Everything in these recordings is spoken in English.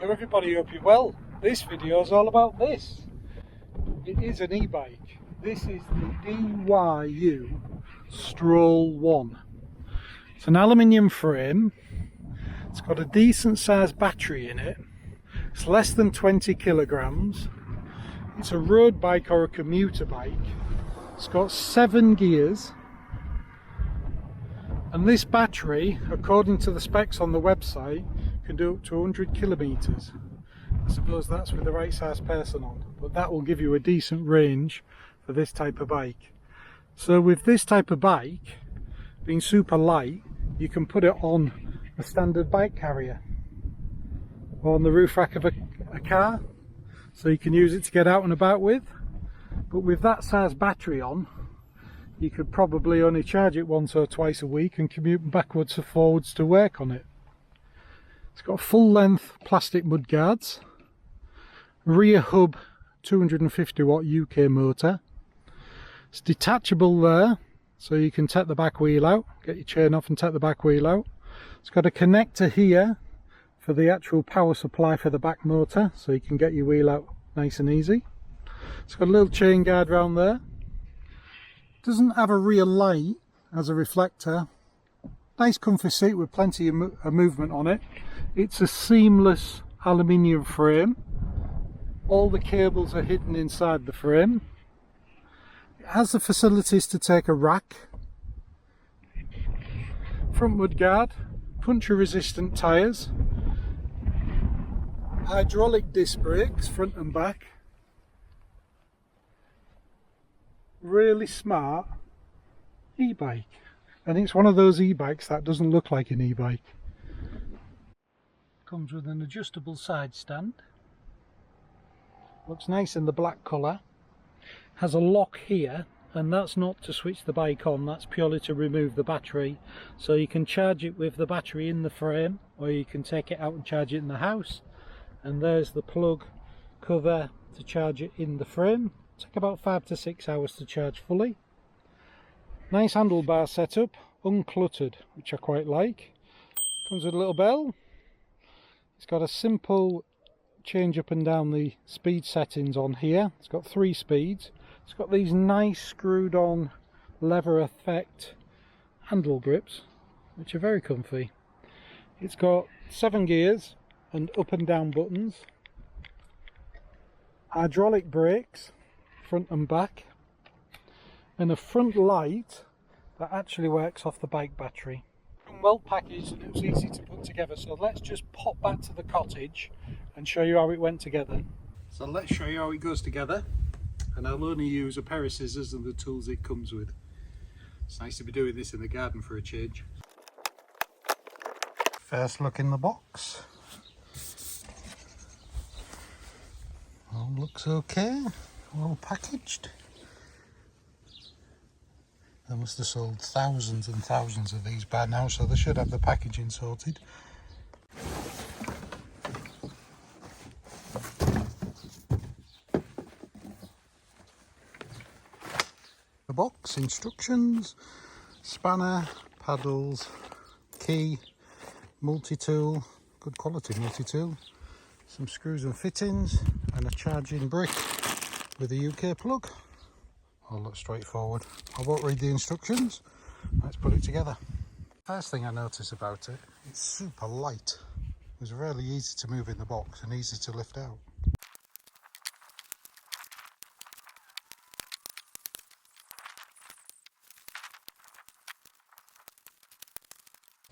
Hello everybody, hope you're well. This video is all about this. It is an e-bike. This is the DYU Stroll-1. It's an aluminium frame. It's got a decent sized battery in it. It's less than 20 kilograms. It's a road bike or a commuter bike. It's got 7 gears. And this battery, according to the specs on the website, can do up to 100 kilometers. I suppose that's with the right size person on, but that will give you a decent range for this type of bike. So with this type of bike being super light, you can put it on a standard bike carrier or on the roof rack of a car, so you can use it to get out and about with. But with that size battery on, you could probably only charge it once or twice a week and commute backwards or forwards to work on it. It's got full length plastic mud guards, rear hub 250 watt UK motor. It's detachable there, so you can take the back wheel out, get your chain off and take the back wheel out. It's got a connector here for the actual power supply for the back motor, so you can get your wheel out nice and easy. It's got a little chain guard round there. Doesn't have a rear light as a reflector. Nice comfy seat with plenty of movement on it. It's a seamless aluminium frame. All the cables are hidden inside the frame. It has the facilities to take a rack. Front mud guard, puncture resistant tyres, hydraulic disc brakes front and back. Really smart e-bike, and it's one of those e-bikes that doesn't look like an e-bike. Comes with an adjustable side stand, looks nice in the black colour, has a lock here, and that's not to switch the bike on, that's purely to remove the battery, so you can charge it with the battery in the frame, or you can take it out and charge it in the house. And there's the plug cover to charge it in the frame. Take about 5 to 6 hours to charge fully. Nice handlebar setup, uncluttered, which I quite like. Comes with a little bell. It's got a simple change up and down the speed settings on here. It's got 3 speeds. It's got these nice screwed on leather effect handle grips, which are very comfy. It's got 7 gears and up and down buttons. Hydraulic brakes, front and back, and a front light that actually works off the bike battery. Well packaged, and it was easy to put together, so let's just pop back to the cottage and show you how it went together. So let's show you how it goes together, and I'll only use a pair of scissors and the tools it comes with. It's nice to be doing this in the garden for a change. First look in the box. All looks okay. Well packaged. They must have sold thousands and thousands of these by now, so they should have the packaging sorted. The box, instructions, spanner, paddles, key, multi-tool, good quality multi-tool, some screws and fittings, and a charging brick with a UK plug. All looks straightforward. I won't read the instructions, let's put it together. First thing I noticed about it, it's super light. It was really easy to move in the box and easy to lift out.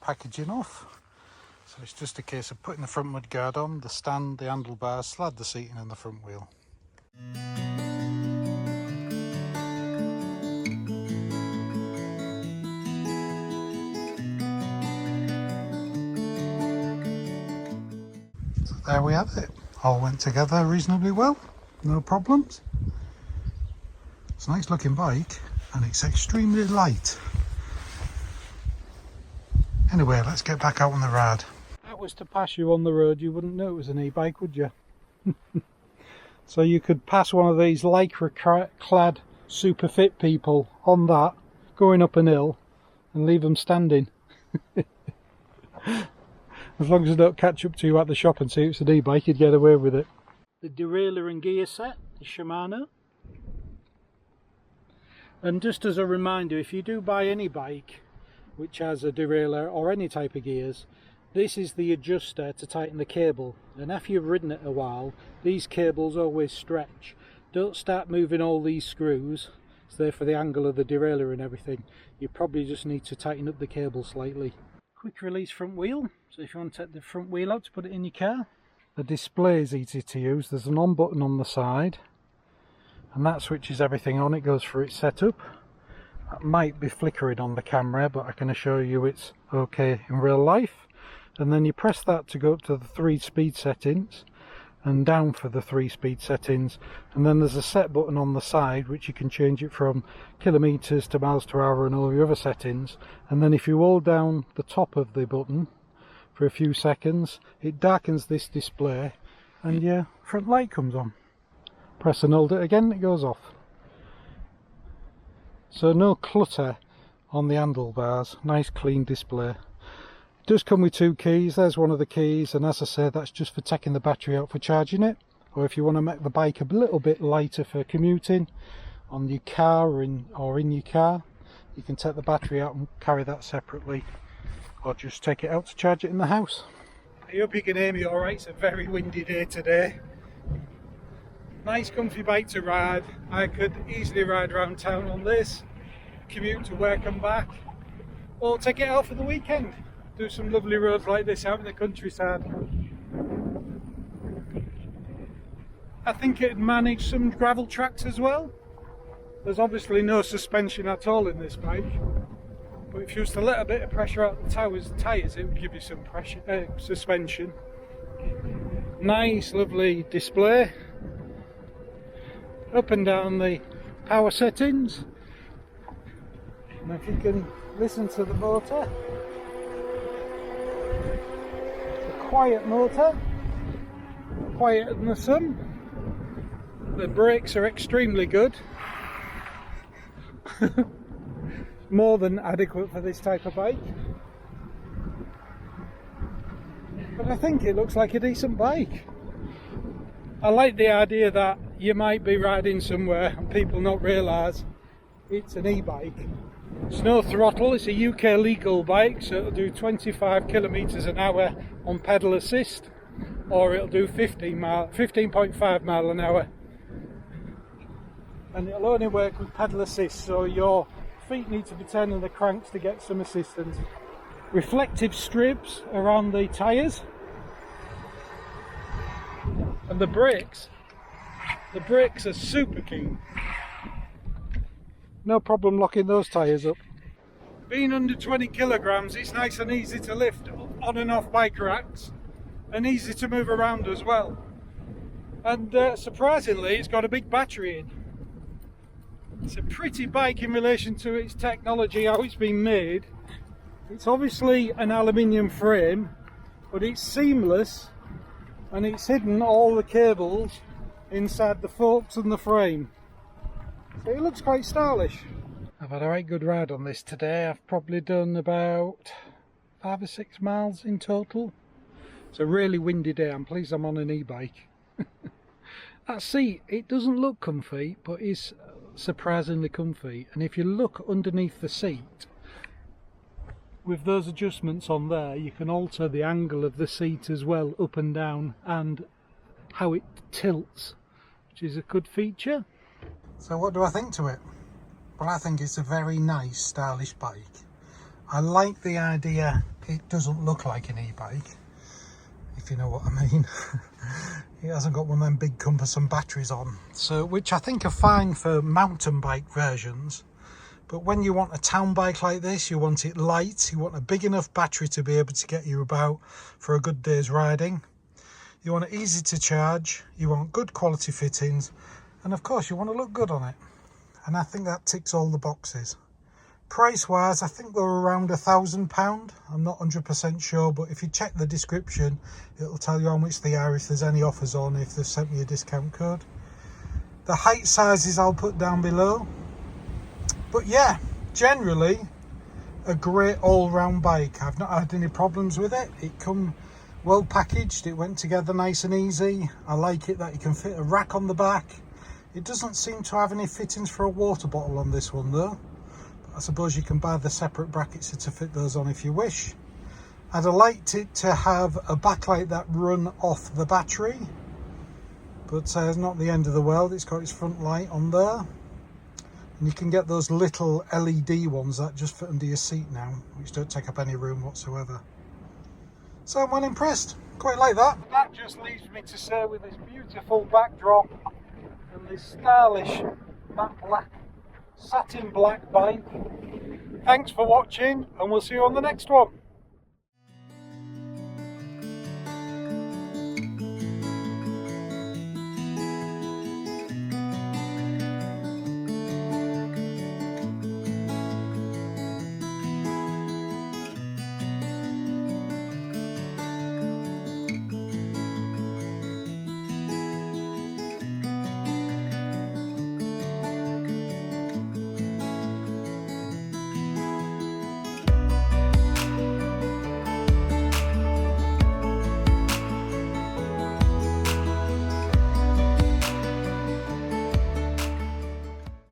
Packaging off. So it's just a case of putting the front mud guard on, the stand, the handlebars, slide the seating and the front wheel. So there we have it. All went together reasonably well, no problems. It's a nice looking bike and it's extremely light. Anyway, let's get back out on the ride. That was to pass you on the road, you wouldn't know it was an e-bike, would you? So you could pass one of these lycra clad super fit people on that, going up an hill, and leave them standing. As long as I don't catch up to you at the shop and see it's an e-bike, you'd get away with it. The derailleur and gear set is Shimano. And just as a reminder, if you do buy any bike which has a derailleur or any type of gears, this is the adjuster to tighten the cable. And after you've ridden it a while, these cables always stretch. Don't start moving all these screws. It's there for the angle of the derailleur and everything. You probably just need to tighten up the cable slightly. Quick release front wheel. So if you want to take the front wheel out to put it in your car. The display is easy to use. There's an on button on the side. And that switches everything on. It goes for its setup. That might be flickering on the camera, but I can assure you it's okay in real life. And then you press that to go up to the 3 speed settings and down for the 3 speed settings, and then there's a set button on the side which you can change it from kilometers to miles per hour and all your other settings. And then if you hold down the top of the button for a few seconds, it darkens this display and your front light comes on. Press and hold it again, it goes off. So no clutter on the handlebars, nice clean display. It does come with 2 keys. There's one of the keys, and as I say, that's just for taking the battery out for charging it, or if you want to make the bike a little bit lighter for commuting on your car or in your car, you can take the battery out and carry that separately, or just take it out to charge it in the house. I hope you can hear me alright. It's a very windy day today. Nice comfy bike to ride. I could easily ride around town on this, commute to work and back, or take it out for the weekend. Do some lovely roads like this out in the countryside. I think it'd manage some gravel tracks as well. There's obviously no suspension at all in this bike, but if you used a little bit of pressure out the tyres, it would give you some pressure, suspension. Nice lovely display. Up and down the power settings. And if you can listen to the motor. Quiet motor, quieter than the sun. The brakes are extremely good. More than adequate for this type of bike. But I think it looks like a decent bike. I like the idea that you might be riding somewhere and people not realise it's an e-bike. It's no throttle, it's a UK legal bike, so it'll do 25 kilometres an hour on pedal assist, or it'll do 15.5 mile an hour, and it'll only work with pedal assist, so your feet need to be turning the cranks to get some assistance. Reflective strips around the tyres, and the brakes are super keen. No problem locking those tyres up. Being under 20 kilograms, it's nice and easy to lift on and off bike racks, and easy to move around as well. And surprisingly, it's got a big battery in. It's a pretty bike in relation to its technology, how it's been made. It's obviously an aluminium frame, but it's seamless, and it's hidden all the cables inside the forks and the frame. So it looks quite stylish. I've had a right good ride on this today. I've probably done about 5 or 6 miles in total. It's a really windy day. I'm pleased I'm on an e-bike. That seat, it doesn't look comfy, but is surprisingly comfy. And if you look underneath the seat, with those adjustments on there, you can alter the angle of the seat as well, up and down, and how it tilts, which is a good feature. So what do I think to it? Well, I think it's a very nice, stylish bike. I like the idea it doesn't look like an e-bike, if you know what I mean. It hasn't got one of them big cumbersome batteries on, so which I think are fine for mountain bike versions. But when you want a town bike like this, you want it light, you want a big enough battery to be able to get you about for a good day's riding. You want it easy to charge, you want good quality fittings, and of course you want to look good on it. And I think that ticks all the boxes. Price wise, I think they're around £1,000. I'm not 100% sure, but if you check the description, it'll tell you how much they are, if there's any offers on, if they've sent me a discount code. The height sizes I'll put down below. But yeah, generally, a great all-round bike. I've not had any problems with it. It come well packaged, it went together nice and easy. I like it that you can fit a rack on the back. It doesn't seem to have any fittings for a water bottle on this one though. But I suppose you can buy the separate brackets to fit those on if you wish. I'd have liked it to have a backlight that run off the battery, but it's not the end of the world. It's got its front light on there, and you can get those little LED ones that just fit under your seat now, which don't take up any room whatsoever. So I'm well impressed, quite like that. That just leaves me to say, with this beautiful backdrop and this stylish matte black, satin black bike, thanks for watching, and we'll see you on the next one.